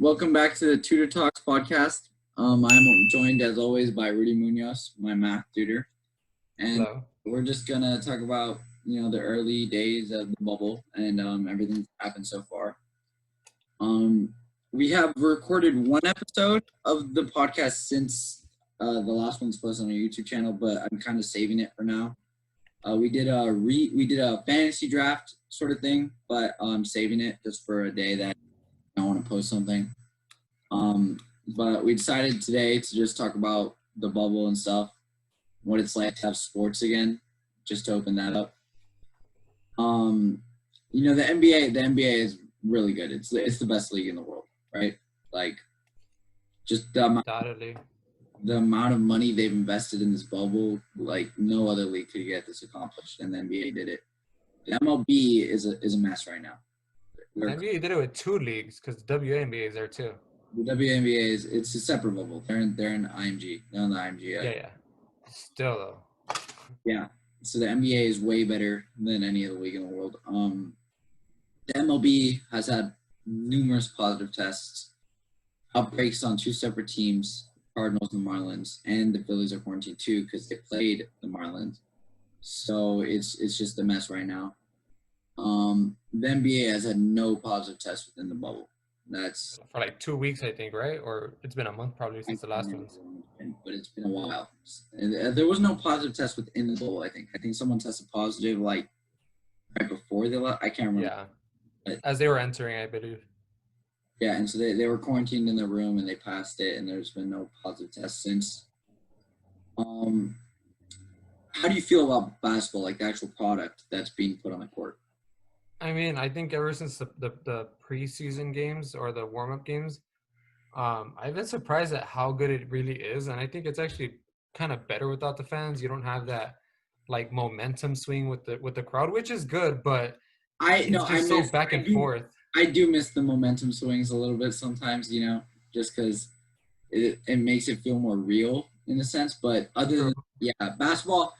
welcome back to the Tutor Talks podcast. I'm joined as always by Rudy Munoz, my math tutor, and Hello. we're just gonna talk about the early days of the bubble and everything that's happened so far. We have recorded one episode of the podcast since the last one's posted on our YouTube channel, but I'm kind of saving it for now. We did a fantasy draft sort of thing, but I'm saving it just for a day that I want to post something. But we decided today to just talk about the bubble and stuff, what it's like to have sports again, just to open that up. The NBA is really good. It's the best league in the world, right? Like, just the amount of money they've invested in this bubble, like no other league could get this accomplished, and the NBA did it. The MLB is a mess right now. The NBA did it with two leagues because the WNBA is there too. The WNBA it's a separate bubble. They're in IMG. They're on the IMG. Yeah. Still though. Yeah. So the NBA is way better than any other league in the world. The MLB has had numerous positive tests, outbreaks on two separate teams, Cardinals and Marlins, and the Phillies are quarantined too because they played the Marlins. So it's just a mess right now. The NBA has had no positive tests within the bubble. That's for like 2 weeks, I think, right? Or it's been a month probably since the last ones. But it's been a while. And there was no positive test within the bubble. I think someone tested positive like right before they left. I can't remember. Yeah, but as they were entering, I believe. Yeah, and so they were quarantined in their room and they passed it, and there's been no positive tests since. How do you feel about basketball, like the actual product that's being put on the court? I mean, I think ever since the preseason games or the warm-up games, I've been surprised at how good it really is, and I think it's actually kind of better without the fans. You don't have that like momentum swing with the crowd, which is good, but it's so back and forth. I do miss the momentum swings a little bit sometimes, just because it makes it feel more real in a sense. But other than basketball,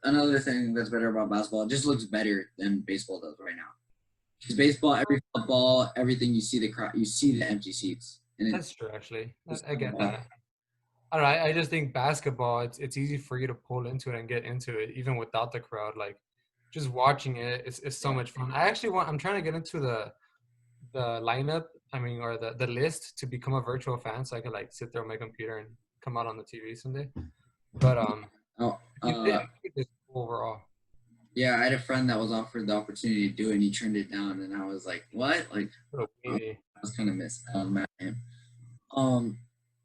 another thing that's better about basketball, it just looks better than baseball does right now. Because baseball, every football, everything, you see the crowd, you see the empty seats. And that's true, actually. I get that. I don't know. I just think basketball, it's easy for you to pull into it and get into it, even without the crowd. Like, just watching it is so much fun. I'm trying to get into the lineup, or the list to become a virtual fan so I can like sit there on my computer and come out on the TV someday. But overall. Yeah, I had a friend that was offered the opportunity to do it and he turned it down, and I was like, what? Like, I was kind of mad at him. All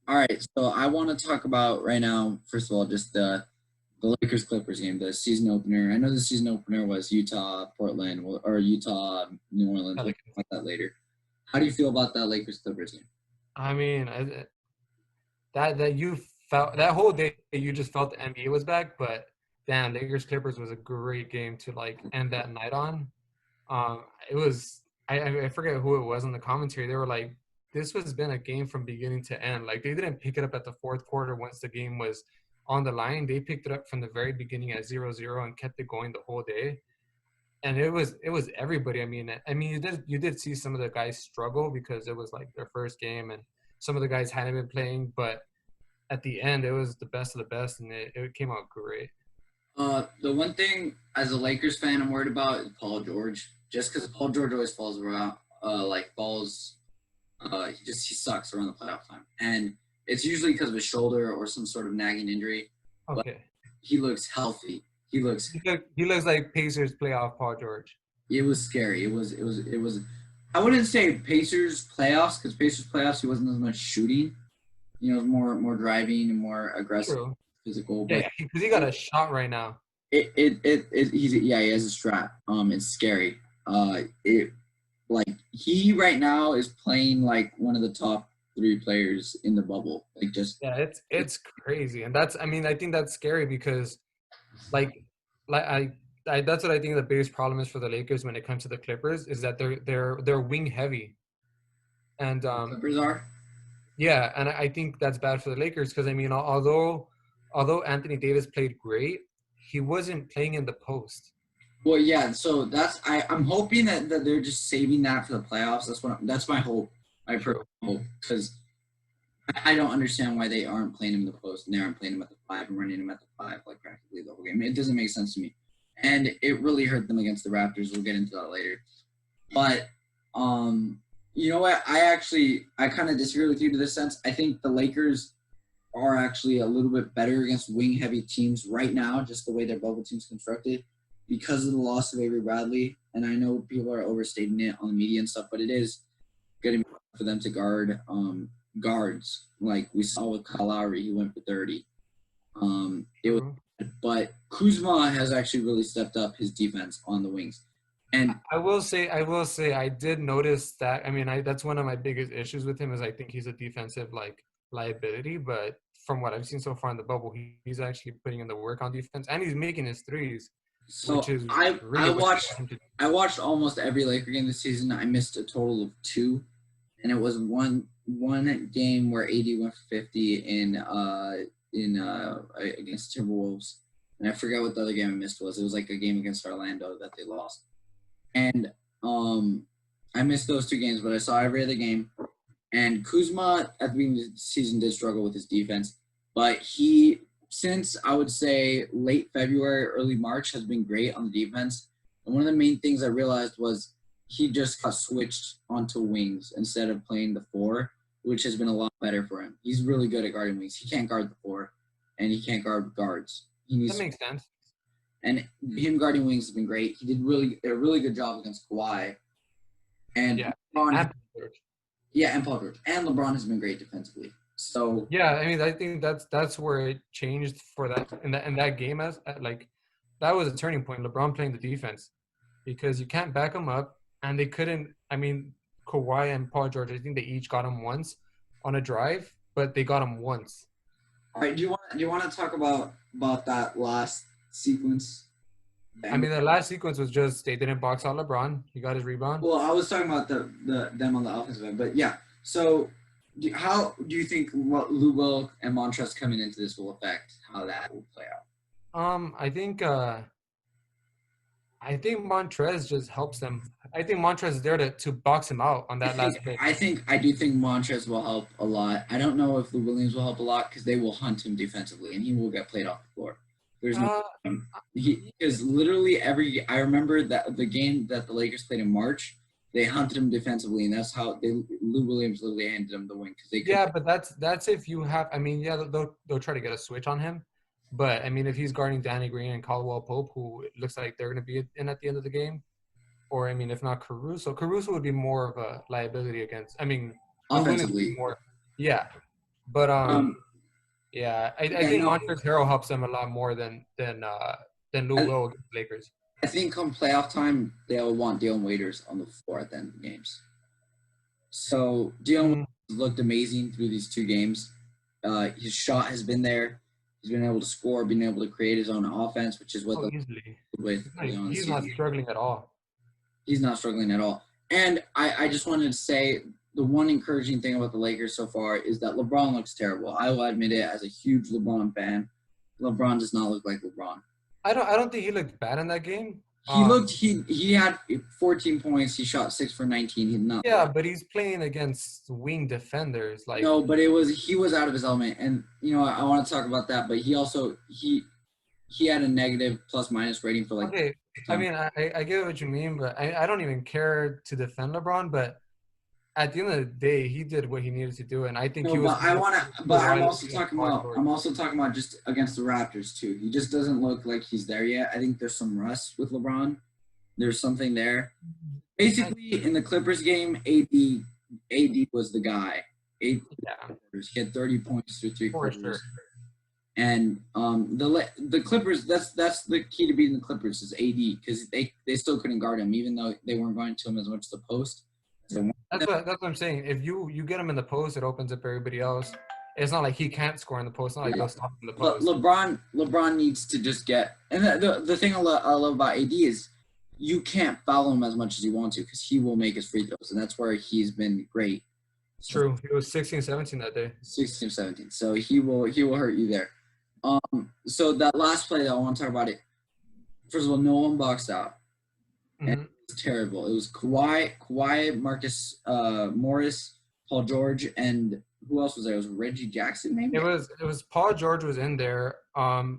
right, so I want to talk about right now, first of all, just the Lakers-Clippers game, the season opener. I know the season opener was Utah-Portland or Utah-New Orleans. We'll talk about that later. How do you feel about that Lakers-Clippers game? I mean, that you felt that whole day, you just felt the NBA was back, but damn, Lakers-Clippers was a great game to like end that night on. It was I forget who it was on the commentary. They were like, this has been a game from beginning to end. Like, they didn't pick it up at the fourth quarter once the game was on the line. They picked it up from the very beginning at 0-0 and kept it going the whole day. And it was everybody. I mean, you did see some of the guys struggle because it was like their first game, and some of the guys hadn't been playing. But at the end, it was the best of the best, and it came out great. The one thing as a Lakers fan I'm worried about is Paul George. Just because Paul George always falls around, he sucks around the playoff time, and it's usually because of his shoulder or some sort of nagging injury. Okay. But he looks healthy. He looks like Pacers playoff Paul George. It was scary. It was. I wouldn't say Pacers playoffs, because Pacers playoffs he wasn't as much shooting. More driving and more aggressive, physical. Yeah, because he got a shot right now. He has a strap. It's scary. He right now is playing like one of the top 3 players in the bubble. It's crazy, and I think that's scary because, that's what I think the biggest problem is for the Lakers when it comes to the Clippers is that they're wing heavy, and Clippers are. Yeah, and I think that's bad for the Lakers because although Anthony Davis played great, he wasn't playing in the post. Well, yeah. So I'm hoping that they're just saving that for the playoffs. That's my hope. I personally hope, because I don't understand why they aren't playing him in the post and they aren't playing him at the 5 and running him at the 5 like practically the whole game. It doesn't make sense to me. And it really hurt them against the Raptors. We'll get into that later. But you know what? I kind of disagree with you to this sense. I think the Lakers are actually a little bit better against wing-heavy teams right now, just the way their bubble team's constructed, because of the loss of Avery Bradley. And I know people are overstating it on the media and stuff, but it is going to be for them to guard guards. Like we saw with Kyle Lowry, he went for 30. It was, but Kuzma has actually really stepped up his defense on the wings. And I will say, I did notice that. I mean, that's one of my biggest issues with him is I think he's a defensive liability. But from what I've seen so far in the bubble, he's actually putting in the work on defense, and he's making his threes. So which is I really watched almost every Laker game this season. I missed a total of 2, and it was one game where AD went for 50 in against Timberwolves, and I forgot what the other game I missed was. It was like a game against Orlando that they lost, and I missed those 2 games, but I saw every other game. And Kuzma at the beginning of the season did struggle with his defense, but he, since I would say late February, early March, has been great on the defense. And one of the main things I realized was he just got switched onto wings instead of playing the 4, which has been a lot better for him. He's really good at guarding wings. He can't guard the 4, and he can't guard guards. That makes sense. And him guarding wings has been great. He did a really good job against Kawhi. And LeBron, and Paul George. And LeBron has been great defensively. So yeah, I mean, I think that's where it changed for that in that game that was a turning point. LeBron playing the defense, because you can't back him up, and they couldn't. I mean, Kawhi and Paul George, I think they each got him once on a drive, but they got him once. All right, do you want to talk about that last sequence? I mean, the last sequence was just they didn't box out LeBron. He got his rebound. Well, I was talking about them on the offensive end, but yeah. So, how do you think what Lou Will and Montrezl coming into this will affect how that will play out? I think Montrezl just helps them. I think Montrezl is there to box him out on that last play. I do think Montrezl will help a lot. I don't know if Lou Williams will help a lot because they will hunt him defensively and he will get played off the floor. There's no because literally I remember that the game that the Lakers played in March, they hunted him defensively, and that's how Lou Williams literally handed him the win because they could. Yeah, but that's if you have. I mean, yeah, they'll try to get a switch on him, but I mean, if he's guarding Danny Green and Caldwell Pope, who it looks like they're going to be in at the end of the game, or I mean, if not Caruso would be more of a liability against. I mean, offensively more. Yeah, but yeah, I think Montrezl Harrell helps them a lot more than Lou Will against the Lakers. I think come playoff time, they'll want Dion Waiters on the floor at the end of the games. So Dion looked amazing through these 2 games. His shot has been there. He's been able to score, been able to create his own offense, which is what he's not struggling at all. He's not struggling at all. And I just wanted to say the one encouraging thing about the Lakers so far is that LeBron looks terrible. I will admit it as a huge LeBron fan. LeBron does not look like LeBron. I don't think he looked bad in that game. He had 14 points. He shot 6 for 19. He did not. Yeah, but he's playing against wing defenders. No, but he was out of his element, and I want to talk about that. But he also he had a negative plus-minus rating for Okay, I mean I get what you mean, but I don't even care to defend LeBron, but at the end of the day, he did what he needed to do, and I think he was. But I'm also talking about just against the Raptors too. He just doesn't look like he's there yet. I think there's some rust with LeBron. There's something there. Basically, in the Clippers game, AD was the guy. He had 30 points through 3 quarters. Sure. And the Clippers, that's the key to beating the Clippers is AD, because they still couldn't guard him, even though they weren't going to him as much as the post. So that's what I'm saying. If you get him in the post, it opens up everybody else. It's not like he can't score in the post. It's not like they'll stop him in the post. But LeBron needs to just get – and the thing I love about AD is you can't foul him as much as you want to, because he will make his free throws, and that's where he's been great. True. He was 16-17 that day. 16-17. So he will hurt you there. So that last play that I want to talk about it. First of all, no one boxed out. And it was terrible. It was Kawhi, Marcus Morris, Paul George, and who else was there? It was Reggie Jackson, maybe? It was Paul George was in there.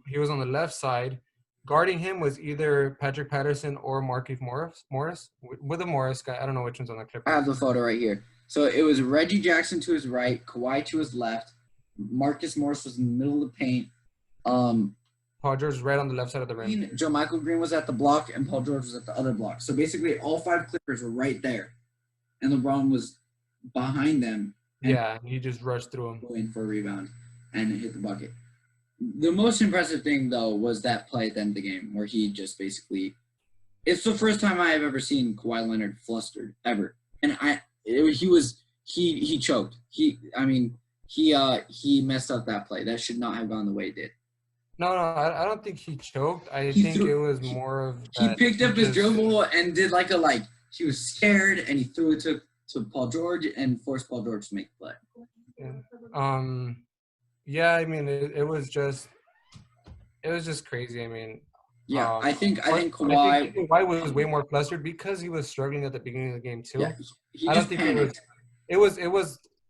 He was on the left side. Guarding him was either Patrick Patterson or Markieff Morris. With the Morris guy, I don't know which one's on the Clippers. I have the photo right here. So it was Reggie Jackson to his right, Kawhi to his left, Marcus Morris was in the middle of the paint. Paul George was right on the left side of the rim. Joe Michael Green was at the block, and Paul George was at the other block. So basically, all 5 Clippers were right there, and LeBron was behind them. Yeah, he just rushed through him. Going for a rebound and hit the bucket. The most impressive thing, though, was that play at the end of the game where he just basically – it's the first time I have ever seen Kawhi Leonard flustered, ever. And he choked. He messed up that play. That should not have gone the way it did. No, I don't think he choked. I think it was more of – He picked up his dribble and did he was scared, and he threw it to Paul George and forced Paul George to make the play. Yeah, I mean, it was just crazy. I mean, yeah, I think Kawhi was way more flustered because he was struggling at the beginning of the game too. Yeah, I don't think it was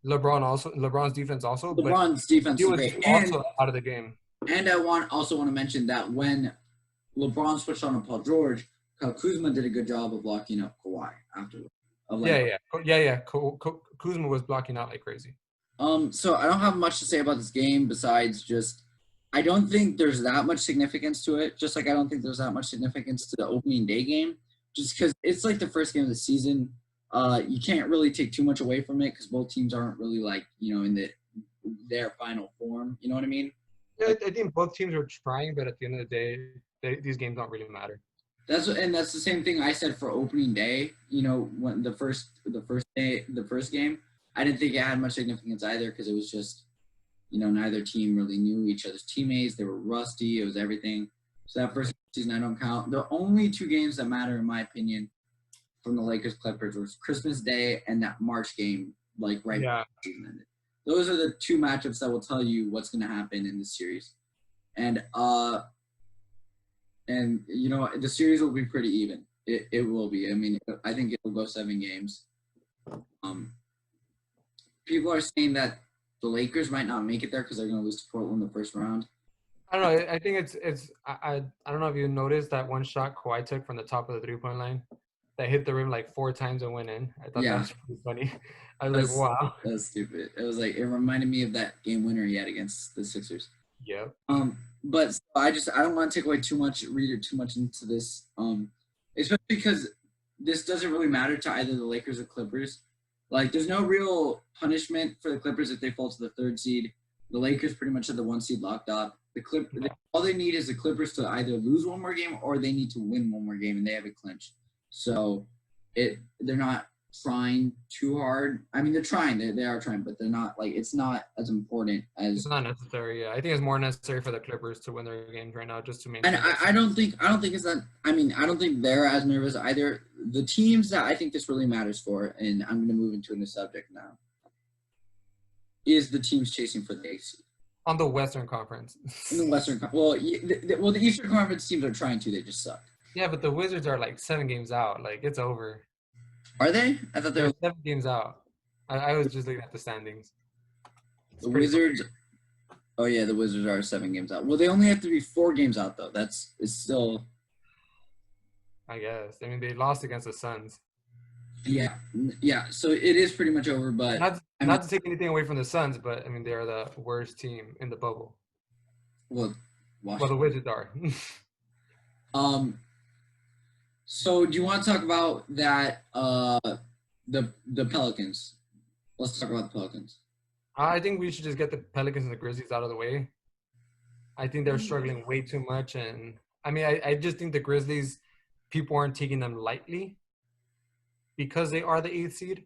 LeBron's defense also. LeBron's defense was great. Also out of the game. And I also want to mention that when LeBron switched on to Paul George, Kyle Kuzma did a good job of blocking up Kawhi afterwards. Kuzma was blocking out like crazy. So I don't have much to say about this game besides just I don't think there's that much significance to it. Just like I don't think there's that much significance to the opening day game, just because it's like the first game of the season. You can't really take too much away from it because both teams aren't really in their final form. You know what I mean? Yeah, I think both teams are trying, but at the end of the day, these games don't really matter. That's the same thing I said for opening day. When the first game, I didn't think it had much significance either because it was just, neither team really knew each other's teammates. They were rusty. It was everything. So that first season I don't count. The only 2 games that matter, in my opinion, from the Lakers Clippers was Christmas Day and that March game, right before the season ended. Those are the 2 matchups that will tell you what's going to happen in this series. And the series will be pretty even. It will be. I mean, I think it will go 7 games. People are saying that the Lakers might not make it there because they're going to lose to Portland in the first round. I don't know. I think I don't know if you noticed that one shot Kawhi took from the top of the 3-point line that hit the rim 4 times and went in. I thought that was pretty funny. I was like, wow. That was stupid. It was it reminded me of that game winner he had against the Sixers. Yeah. But I don't want to take away read too much into this. Especially because this doesn't really matter to either the Lakers or Clippers. There's no real punishment for the Clippers if they fall to the 3rd seed. The Lakers pretty much have the 1 seed locked up. All they need is the Clippers to either lose 1 more game or they need to win 1 more game, and they have it clinched. So they're not trying too hard. I mean, they're trying. They are trying, but they're not it's not as important as. It's not necessary. Yeah, I think it's more necessary for the Clippers to win their games right now just to maintain. And I don't think it's that. I mean, I don't think they're as nervous either. The teams that I think this really matters for, and I'm going to move into a new subject now, is the teams chasing for the 8th seed. On the Western Conference. In the Western Conference. Well, the Eastern Conference teams are trying to. They just suck. Yeah, but the Wizards are 7 games out. It's over. Are they? I thought they were 7 games out. I was just looking at the standings. The Wizards. Oh yeah, the Wizards are 7 games out. Well, they only have to be 4 games out though. It's still. I guess. I mean, they lost against the Suns. Yeah. So it is pretty much over, but not to take anything away from the Suns, but I mean they are the worst team in the bubble. Well, the Wizards are. So do you want to talk about that? The Pelicans. Let's talk about the Pelicans. I think we should just get the Pelicans and the Grizzlies out of the way. I think they're struggling way too much, and I mean I just think the Grizzlies, people aren't taking them lightly because they are the 8th seed.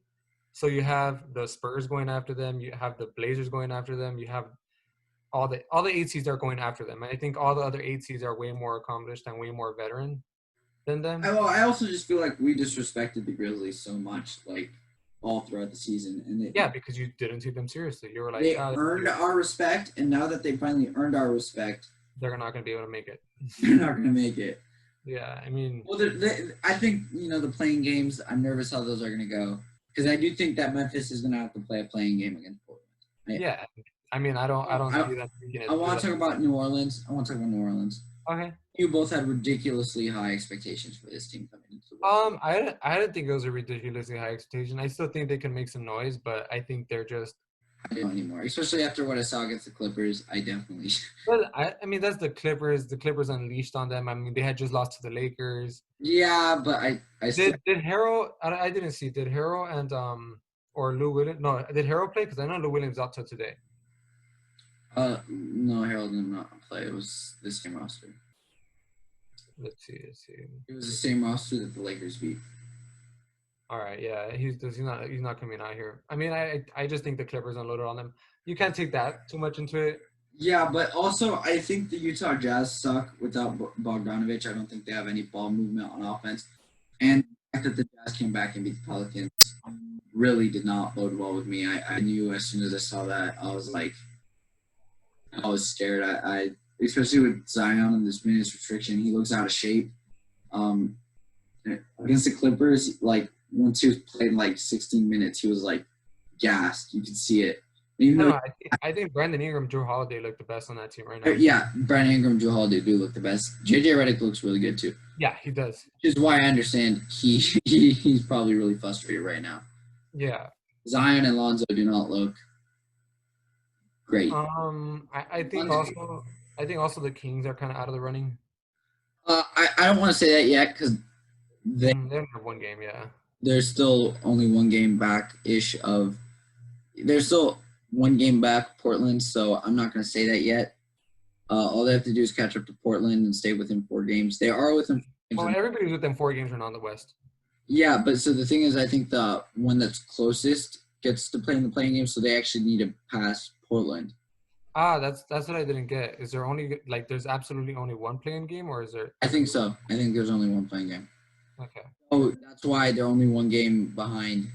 So you have the Spurs going after them, you have the Blazers going after them, you have all the 8 seeds are going after them. And I think all the other 8 seeds are way more accomplished and way more veteran than them. I also just feel like we disrespected the Grizzlies so much, all throughout the season. And because you didn't take them seriously. You were they earned our respect, and now that they finally earned our respect, they're not going to be able to make it. They're not going to make it. Yeah, I mean. Well, I think the playing games. I'm nervous how those are going to go. because I do think that Memphis is going to have to play a playing game against Portland. Yeah. I mean, I don't see them making it. I want to talk about New Orleans. Okay. You both had ridiculously high expectations for this team coming into the West. I didn't think it was a ridiculously high expectation. I still think they can make some noise, but I think they're just. I don't anymore, especially after what I saw against the Clippers. I definitely. But I mean, that's the Clippers. The Clippers unleashed on them. I mean, they had just lost to the Lakers. Yeah, but I still. Did Harrell? I didn't see. Did Harrell and or Lou Williams? No, did Harrell play? Because I know Lou Williams out till today. No, Harold did not play. It was the same roster. Let's see. It was the same roster that the Lakers beat. All right, yeah, he's not coming out here. I mean, I just think the Clippers unloaded on them. You can't take that too much into it. Yeah, but also I think the Utah Jazz suck without Bogdanovich. I don't think they have any ball movement on offense. And the fact that the Jazz came back and beat the Pelicans really did not bode well with me. I knew as soon as I saw that, I was like, I was scared. I especially with Zion and this minutes restriction, he looks out of shape. Against the Clippers, like once he was playing like 16 minutes, he was like gassed. You could see it. No, I think Brandon Ingram, Drew Holiday look the best on that team right now. Yeah, Brandon Ingram, Drew Holiday do look the best. JJ Redick looks really good too. Yeah, he does. Which is why I understand he's probably really frustrated right now. Yeah. Zion and Lonzo do not look great. I think also the Kings are kind of out of the running. I don't want to say that yet because they have one game. Yeah. They're still only one game back-ish of. They're still one game back, Portland, so I'm not going to say that yet. All they have to do is catch up to Portland and stay within 4 games. They are within 4 games. Well, everybody's within 4 games right now in the West. Yeah, but so the thing is, I think the one that's closest gets to play in the playing game, so they actually need to pass Portland. That's what I didn't get. Is there only, like, there's absolutely only one playing game, or is there? I think so. I think there's only one playing game. Okay. Oh, that's why they're only one game behind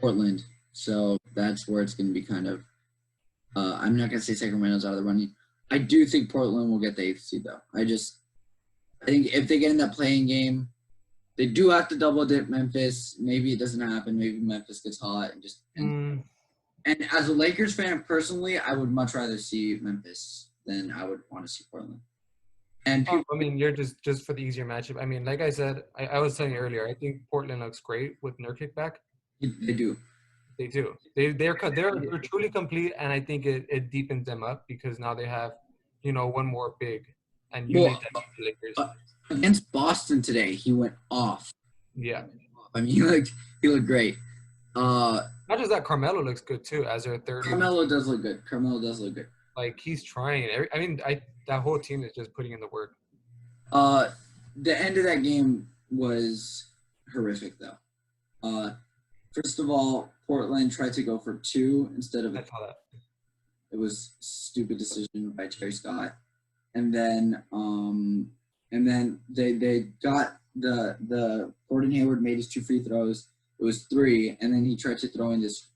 Portland. So that's where it's going to be kind of I'm not going to say Sacramento's out of the running. I do think Portland will get the 8th seed, though. I think if they get in that playing game, they do have to double dip Memphis. Maybe it doesn't happen. Maybe Memphis gets hot and just and as a Lakers fan, personally, I would much rather see Memphis than I would want to see Portland. And I mean, you're just for the easier matchup. I mean, like I said, I was telling you earlier, I think Portland looks great with Nurkic back. They do. They do. They're truly complete, and I think it deepens them up because now they have, one more big, and you need that the Lakers. Against Boston today, he went off. Yeah. I mean, he looked great. Not just that, Carmelo looks good too as their third. Carmelo does look good. Like he's trying. I mean, that whole team is just putting in the work. The end of that game was horrific, though. First of all, Portland tried to go for 2 instead of. I saw that. It was a stupid decision by Terry Scott, and then they got the Gordon Hayward made his 2 free throws. It was 3, and then he tried to throw in this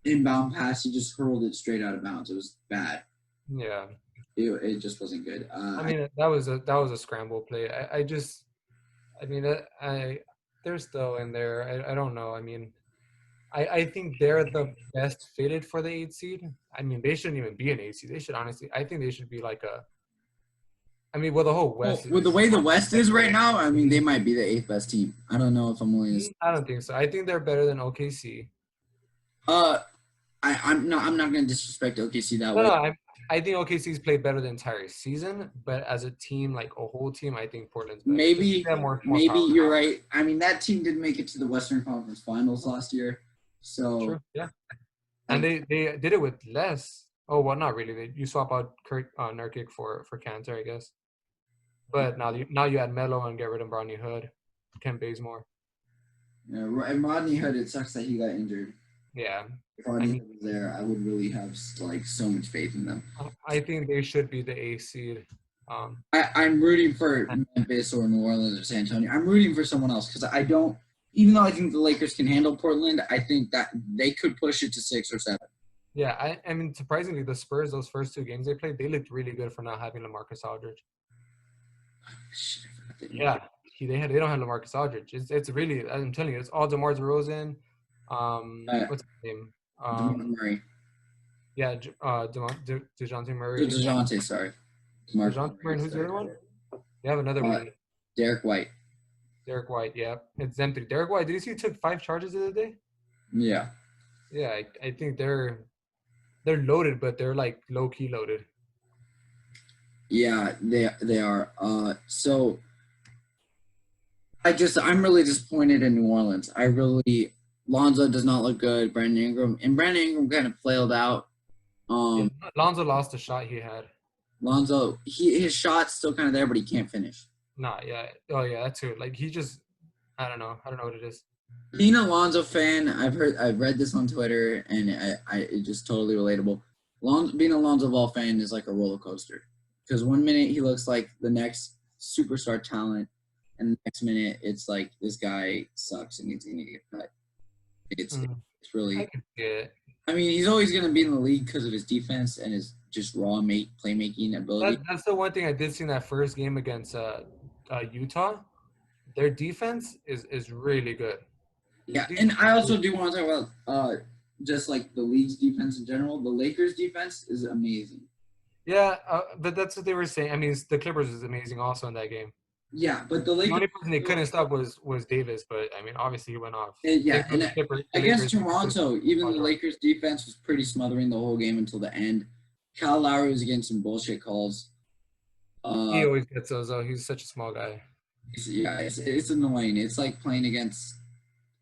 inbound pass. He just hurled it straight out of bounds. It was bad. Yeah. It just wasn't good. I mean, that was a scramble play. They're still in there. I don't know. I mean, I think they're the best fitted for the 8th seed. I mean, they shouldn't even be an 8th seed. They should honestly. I think they should be like a. I mean, well, the whole West. With the way the West is right now, I mean, they might be the 8th best team. I don't know if I'm willing to. I don't think so. I think they're better than OKC. I'm not going to disrespect OKC that way. No, I think OKC's played better the entire season, but as a team, like a whole team, I think Portland's better. Maybe you're right. I mean, that team did make it to the Western Conference Finals last year, so true, yeah. And they did it with less. Oh well, not really. You swap out Nurkic for Cantor, I guess. But now you add Melo and get rid of Rodney Hood, Kent Bazemore. Yeah, and Rodney Hood. It sucks that he got injured. Yeah. If Rodney Hood was there, I would really have like so much faith in them. I think they should be the 8th seed. I'm rooting for Memphis or New Orleans or San Antonio. I'm rooting for someone else because I don't. Even though I think the Lakers can handle Portland, I think that they could push it to 6 or 7. Yeah, I mean, surprisingly, the Spurs, those first 2 games they played, they looked really good for not having LaMarcus Aldridge. Shit, yeah, they don't have LaMarcus Aldridge. It's really, I'm telling you, it's all DeMar DeRozan. What's his name? DeMar Murray. Yeah, DeJounte Murray. DeJounte, sorry. DeMar DeJounte Murray, and who's the other one? You have another Uh, one. Derek White. Derek White, yeah. It's them three. Derek White, did you see he took 5 charges the other day? Yeah. Yeah, I think they're loaded, but they're like low key loaded. Yeah, they are. So I'm really disappointed in New Orleans. Lonzo does not look good. Brandon Ingram kind of flailed out. Lonzo lost the shot he had. Lonzo, his shot's still kind of there, but he can't finish. Nah, yeah. Oh yeah, that's it. Like he just, I don't know what it is. Being a Lonzo fan, I've read this on Twitter, and it's just totally relatable. Being a Lonzo Ball fan is like a roller coaster, because one minute he looks like the next superstar talent, and the next minute it's like this guy sucks and he's gonna get cut. It's really. I can see it. I mean, he's always gonna be in the league because of his defense and his just raw playmaking ability. That's the one thing I did see in that first game against Utah. Their defense is really good. Yeah, and I also do want to talk about just like the league's defense in general. The Lakers' defense is amazing. Yeah, but that's what they were saying. I mean, the Clippers is amazing also in that game. Yeah, but the Lakers. The only person they couldn't stop was Davis, but I mean, obviously he went off. Yeah, and against Toronto, even the Lakers' defense was pretty smothering the whole game until the end. Kyle Lowry was getting some bullshit calls. He always gets those though. He's such a small guy. It's annoying. It's like playing against,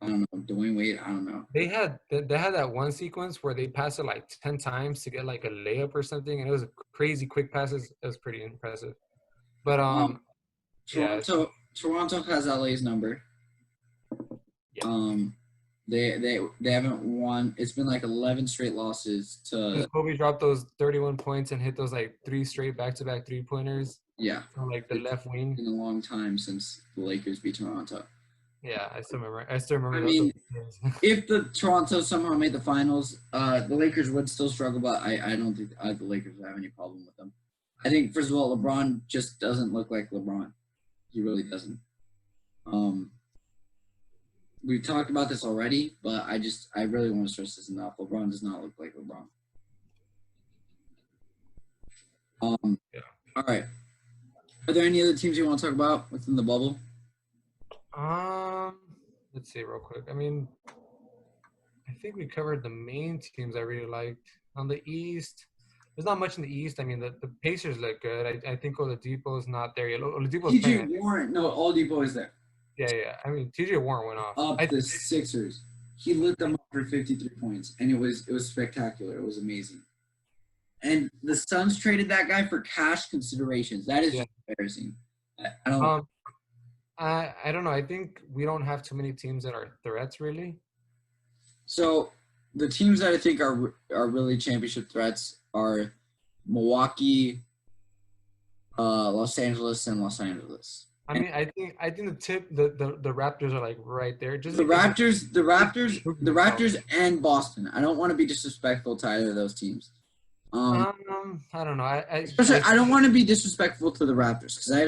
I don't know, Dwayne Wade. I don't know. They had that one sequence where they passed it like 10 times to get like a layup or something, and it was crazy quick passes. It was pretty impressive. But Toronto has LA's number. Yeah. They haven't won. It's been like 11 straight losses to. Kobe dropped those 31 points and hit those like 3 straight back-to-back 3-pointers. Yeah. From like the left wing. It's been a long time since the Lakers beat Toronto. Yeah, I still remember. I mean, if the Toronto somehow made the finals, the Lakers would still struggle, but I don't think the Lakers would have any problem with them. I think, first of all, LeBron just doesn't look like LeBron. He really doesn't. We've talked about this already, but I really want to stress this enough. LeBron does not look like LeBron. Yeah. All right. Are there any other teams you want to talk about within the bubble? Let's see real quick. I mean, I think we covered the main teams I really liked. On the East, there's not much in the East. I mean, the Pacers look good. I think Oladipo is not there yet. Oladipo's playing. Oladipo is there. Yeah. I mean, T.J. Warren went off. The Sixers. He lit them up for 53 points, and it was spectacular. It was amazing. And the Suns traded that guy for cash considerations. That is embarrassing. I don't know. I think we don't have too many teams that are threats, really. So the teams that I think are really championship threats are Milwaukee, Los Angeles, and Los Angeles. I mean, I think the Raptors are like right there. Just the Raptors and Boston. I don't want to be disrespectful to either of those teams. I don't know. I don't want to be disrespectful to the Raptors because I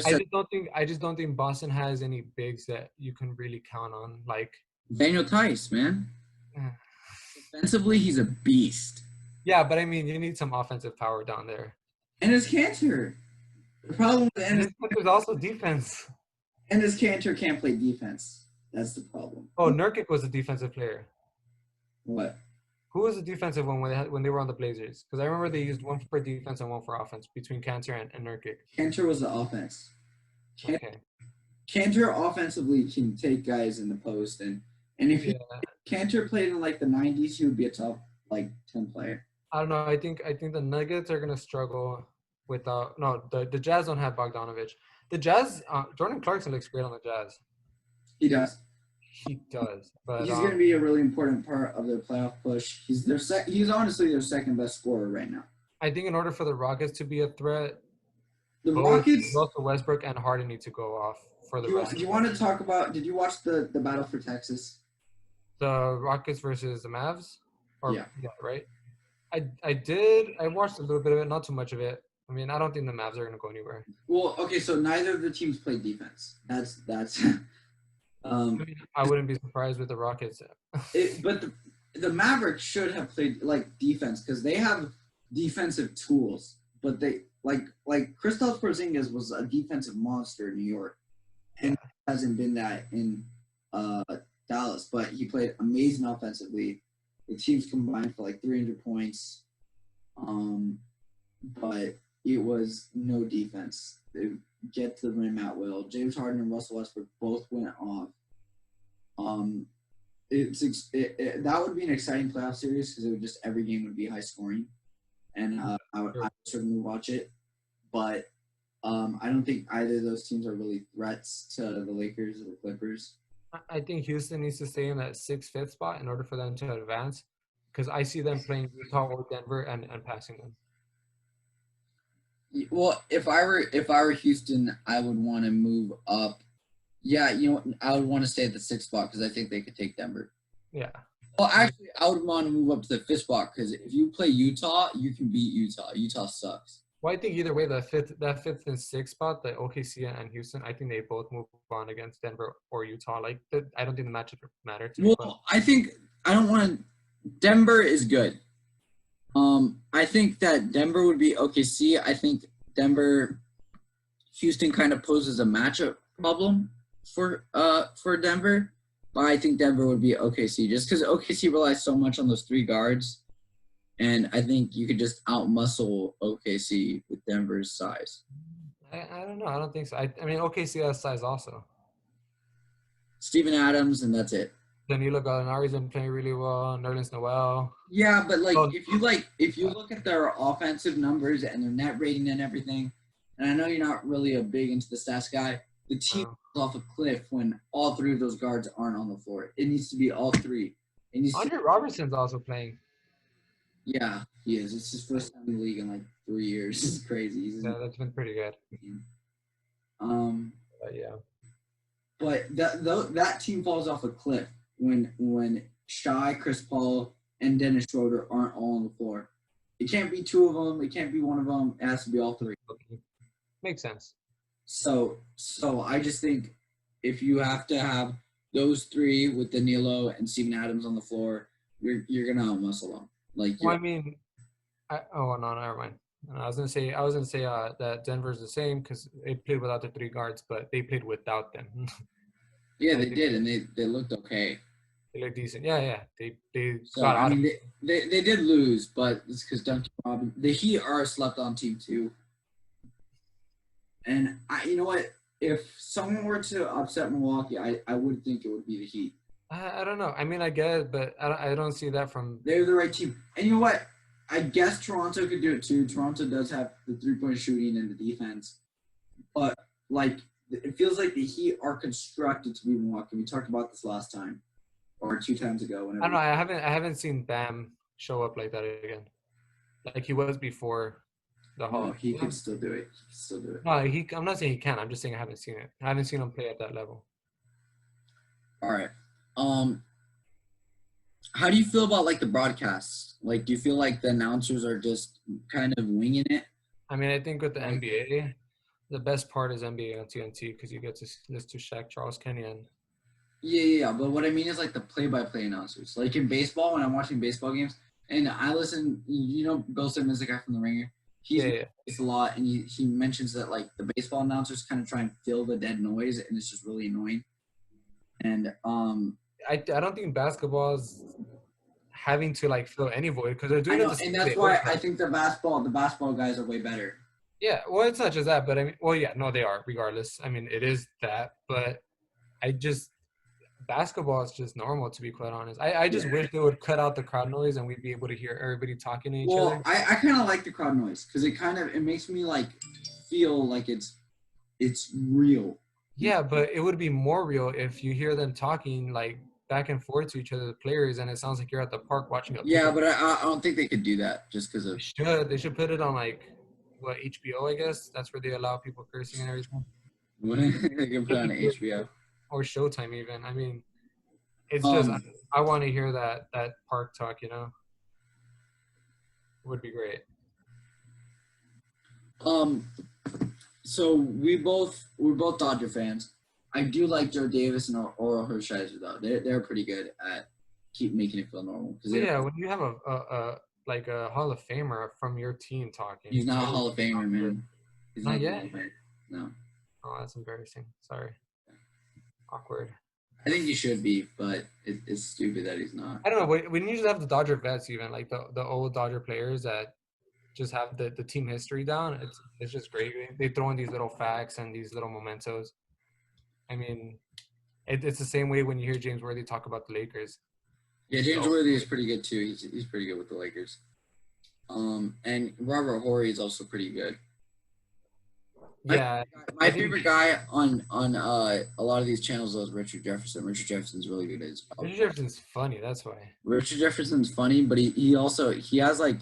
just don't think Boston has any bigs that you can really count on. Like Daniel Tice, man. Defensively, he's a beast. Yeah, but I mean, you need some offensive power down there. And his Cantor. The problem with there's also defense. And his Cantor can't play defense. That's the problem. Oh, Nurkic was a defensive player. What? Who was the defensive one when they were on the Blazers? Because I remember they used one for defense and one for offense between Cantor and Nurkic. Cantor was the offense. Okay. Cantor offensively can take guys in the post, and if Cantor played in like the 90s, he would be a top like 10 player. I don't know. I think the Nuggets are gonna struggle without. No, the Jazz don't have Bogdanovich. The Jazz, Jordan Clarkson looks great on the Jazz. He does. He does, but he's going to be a really important part of their playoff push. He's honestly their second best scorer right now. I think in order for the Rockets to be a threat, both Westbrook and Harden need to go off for the rest. Do you want to talk about? Did you watch the battle for Texas? The Rockets versus the Mavs. Yeah, right. I did. I watched a little bit of it, not too much of it. I mean, I don't think the Mavs are going to go anywhere. Well, okay, so neither of the teams played defense. That's I mean, I wouldn't be surprised with the Rockets. but the Mavericks should have played like defense because they have defensive tools. But they like Kristaps Porzingis was a defensive monster in New York, and hasn't been that in Dallas. But he played amazing offensively. The teams combined for like 300 points, but it was no defense. They get to the rim at will. James Harden and Russell Westbrook both went off. That would be an exciting playoff series because it would just every game would be high scoring, and I would certainly watch it. But I don't think either of those teams are really threats to the Lakers or the Clippers. I think Houston needs to stay in that 6th, 5th spot in order for them to advance, because I see them playing Utah or Denver and passing them. Well, if I were Houston, I would want to move up. Yeah, I would want to stay at the 6th spot because I think they could take Denver. Yeah. Well, actually, I would want to move up to the 5th spot because if you play Utah, you can beat Utah. Utah sucks. Well, I think either way, that 5th and 6th spot, the OKC and Houston, I think they both move on against Denver or Utah. Like, I don't think the matchup matter to me. Well, I don't want to. Denver is good. I think that Denver would be OKC. I think Houston kind of poses a matchup problem for Denver, but I think Denver would be OKC just because OKC relies so much on those 3 guards. And I think you could just outmuscle OKC with Denver's size. I don't know. I don't think so. I mean, OKC has size also. Steven Adams, and that's it. Danilo Gallinari's been playing really well. Nerlens Noel. Yeah, but if you look at their offensive numbers and their net rating and everything, and I know you're not really a big into the stats guy, the team is off a cliff when all 3 of those guards aren't on the floor. It needs to be all 3. Andre Robertson's also playing. Yeah, he is. It's his first time in the league in like 3 years. It's crazy. Yeah, that's been pretty good. Yeah. But that team falls off a cliff when Shai, Chris Paul, and Dennis Schroeder aren't all on the floor. It can't be 2 of them. It can't be 1 of them. It has to be all 3. Makes sense. So I just think if you have to have those 3 with Danilo and Steven Adams on the floor, you're gonna outmuscle them. Like, well, I mean, no, never mind. I was gonna say that Denver's the same because they played without the 3 guards, but they played without them. Yeah, they did, and they looked okay. They looked decent. Yeah. They So got I out mean, of it. they did lose, but it's because Duncan Robinson. The Heat are a slept-on team too. And you know what? If someone were to upset Milwaukee, I would think it would be the Heat. I don't know. I mean, I get it, but I don't see that from. They're the right team. And you know what? I guess Toronto could do it too. Toronto does have the 3-point shooting and the defense. But, like, it feels like the Heat are constructed to be Milwaukee. We talked about this last time or 2 times ago. I don't know. I haven't seen Bam show up like that again. Like he was before the Hall. No, he can still do it. No, I'm not saying he can. I'm just saying I haven't seen it. I haven't seen him play at that level. All right. How do you feel about like the broadcasts? Like, do you feel like the announcers are just kind of winging it? I mean, I think with the NBA, the best part is NBA on TNT because you get to listen to Shaq, Charles Kenny, and Yeah. But what I mean is like the play-by-play announcers. Like in baseball, when I'm watching baseball games, and I listen, Bill Simmons, the guy from The Ringer. He's a lot, and he mentions that like the baseball announcers kind of try and fill the dead noise, and it's just really annoying. And I don't think basketball is having to like fill any void because they're doing it. And that's why I think the basketball guys are way better. Yeah, well, it's not just that, but I mean, well, yeah, no, they are. Regardless, I mean, it is that, but basketball is just normal, to be quite honest. I just wish they would cut out the crowd noise and we'd be able to hear everybody talking to each other. Well, I kind of like the crowd noise because it makes me like feel like it's real. Yeah, but it would be more real if you hear them talking like back and forth to each other, the players, and it sounds like you're at the park watching a Yeah, but I don't think they could do that just because of. They should put it on like HBO, I guess. That's where they allow people cursing and everything. They can put it on HBO. Or Showtime even. I mean, it's just I want to hear that park talk, It would be great. So we're both Dodger fans. I do like Joe Davis and Oral Hershiser though. They're pretty good at keep making it feel normal because Yeah, when you have a like a Hall of Famer from your team talking, he's it's not a always Hall of Famer, man. He's not not a yet. Hall of Famer. No. Oh, that's embarrassing. Sorry. Awkward. I think he should be, but it's stupid that he's not. I don't know. We usually have the Dodger vets, even like the old Dodger players that just have the team history down. It's just great. They throw in these little facts and these little mementos. I mean, it's the same way when you hear James Worthy talk about the Lakers. Yeah, James Worthy is pretty good too. He's pretty good with the Lakers. And Robert Horry is also pretty good. Yeah, my favorite guy on a lot of these channels is Richard Jefferson. Richard Jefferson's really good as well. Richard Jefferson's funny. That's why. Richard Jefferson's funny, but he also has like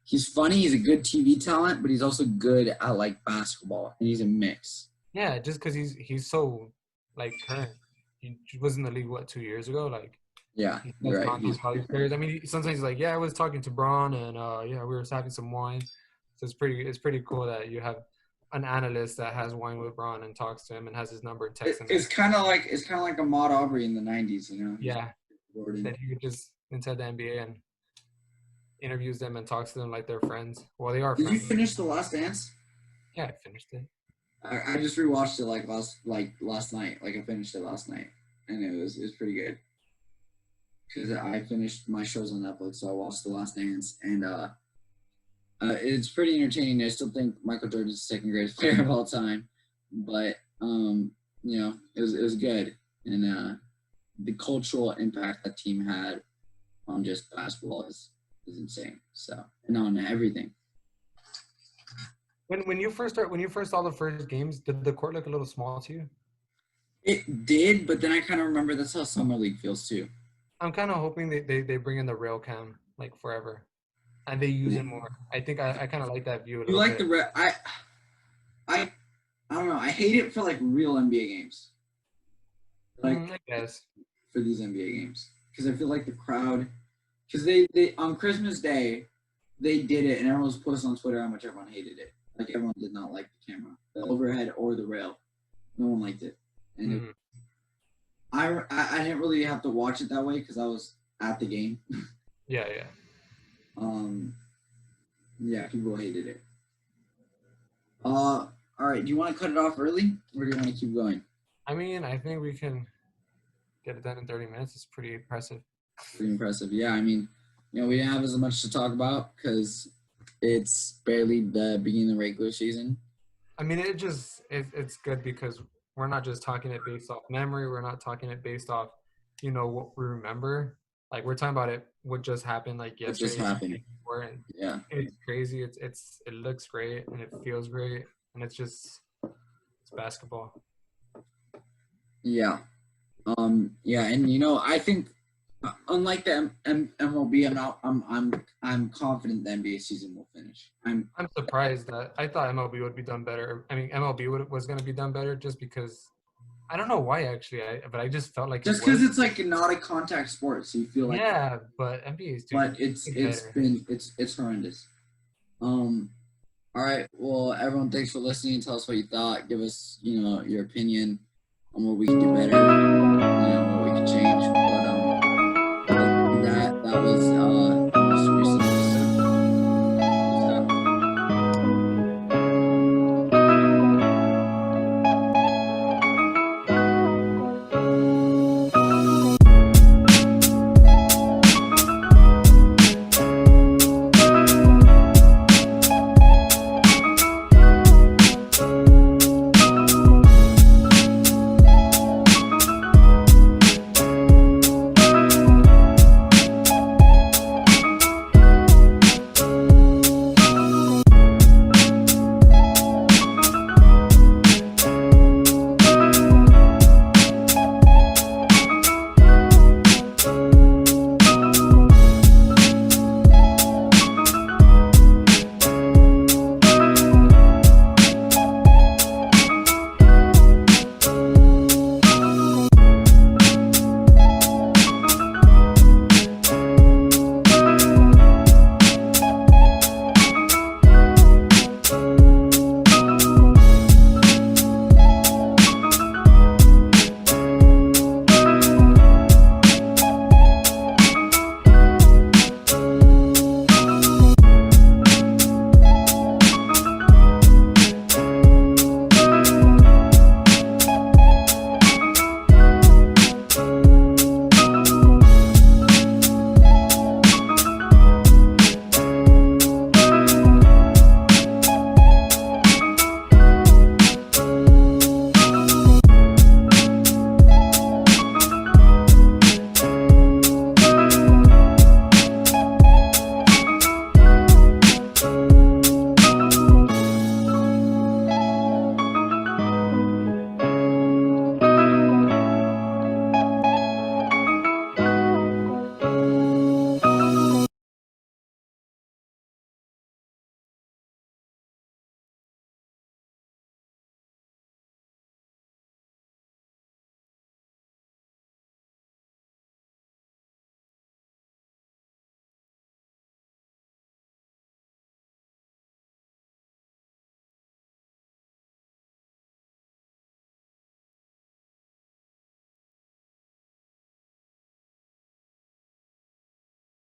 he's funny. He's a good TV talent, but he's also good at like basketball, and he's a mix. Yeah, just because he's so like current. He was in the league 2 years ago. Like yeah, you're right. He's college players. I mean, sometimes he's like, yeah, I was talking to Braun, and yeah, we were having some wine. So it's pretty cool that you have an analyst that has wine with Braun and talks to him and has his number and texts him. It's kind of like Ahmaud Arbery in the '90s, you know. Yeah, that he would just inside the NBA and interviews them and talks to them like they're friends. Well, they are. Did friends. you finish The Last Dance? Yeah, I finished it. I just rewatched it last night. Like I finished it last night, and it was pretty good. Because I finished my shows on Netflix, so I watched The Last Dance, and it's pretty entertaining. I still think Michael Jordan's the second greatest player of all time, but you know, it was good, and the cultural impact that team had on just basketball is insane. So, and on everything. When you first saw the first games, did the court look a little small to you? It did, but then I kind of remember that's how summer league feels too. I'm kind of hoping they bring in the rail cam like forever, and they use it more. I think I kind of like that view. You like the rail? I don't know. I hate it for like real NBA games. Like I guess for these NBA games, because I feel like the crowd, because they on Christmas Day, they did it and everyone was posting on Twitter how much everyone hated it. Like everyone did not like the camera, the overhead or the rail. No one liked it, and I didn't really have to watch it that way because I was at the game. Yeah. Yeah, people hated it. All right. Do you want to cut it off early, or do you want to keep going? I mean, I think we can get it done in 30 minutes. It's pretty impressive. Pretty impressive. Yeah, I mean, you know, we didn't have as much to talk about because it's barely the beginning of the regular season. I mean, it's good because we're not just talking it based off memory. We're not talking it based off, you know, what we remember. Like we're talking about what just happened, like yesterday. What just happened. Yeah. It's crazy. It looks great and it feels great and it's basketball. Yeah. Yeah, and you know, I think unlike the MLB, I'm confident the NBA season will finish. I'm surprised that I thought MLB would be done better. I mean, MLB was going to be done better just because I don't know why actually, but I just felt like just because it's like not a contact sport, so you feel like but NBA is but it's horrendous. All right, well, everyone, thanks for listening. Tell us what you thought. Give us, you know, your opinion on what we can do better, you know, what we can change. But that was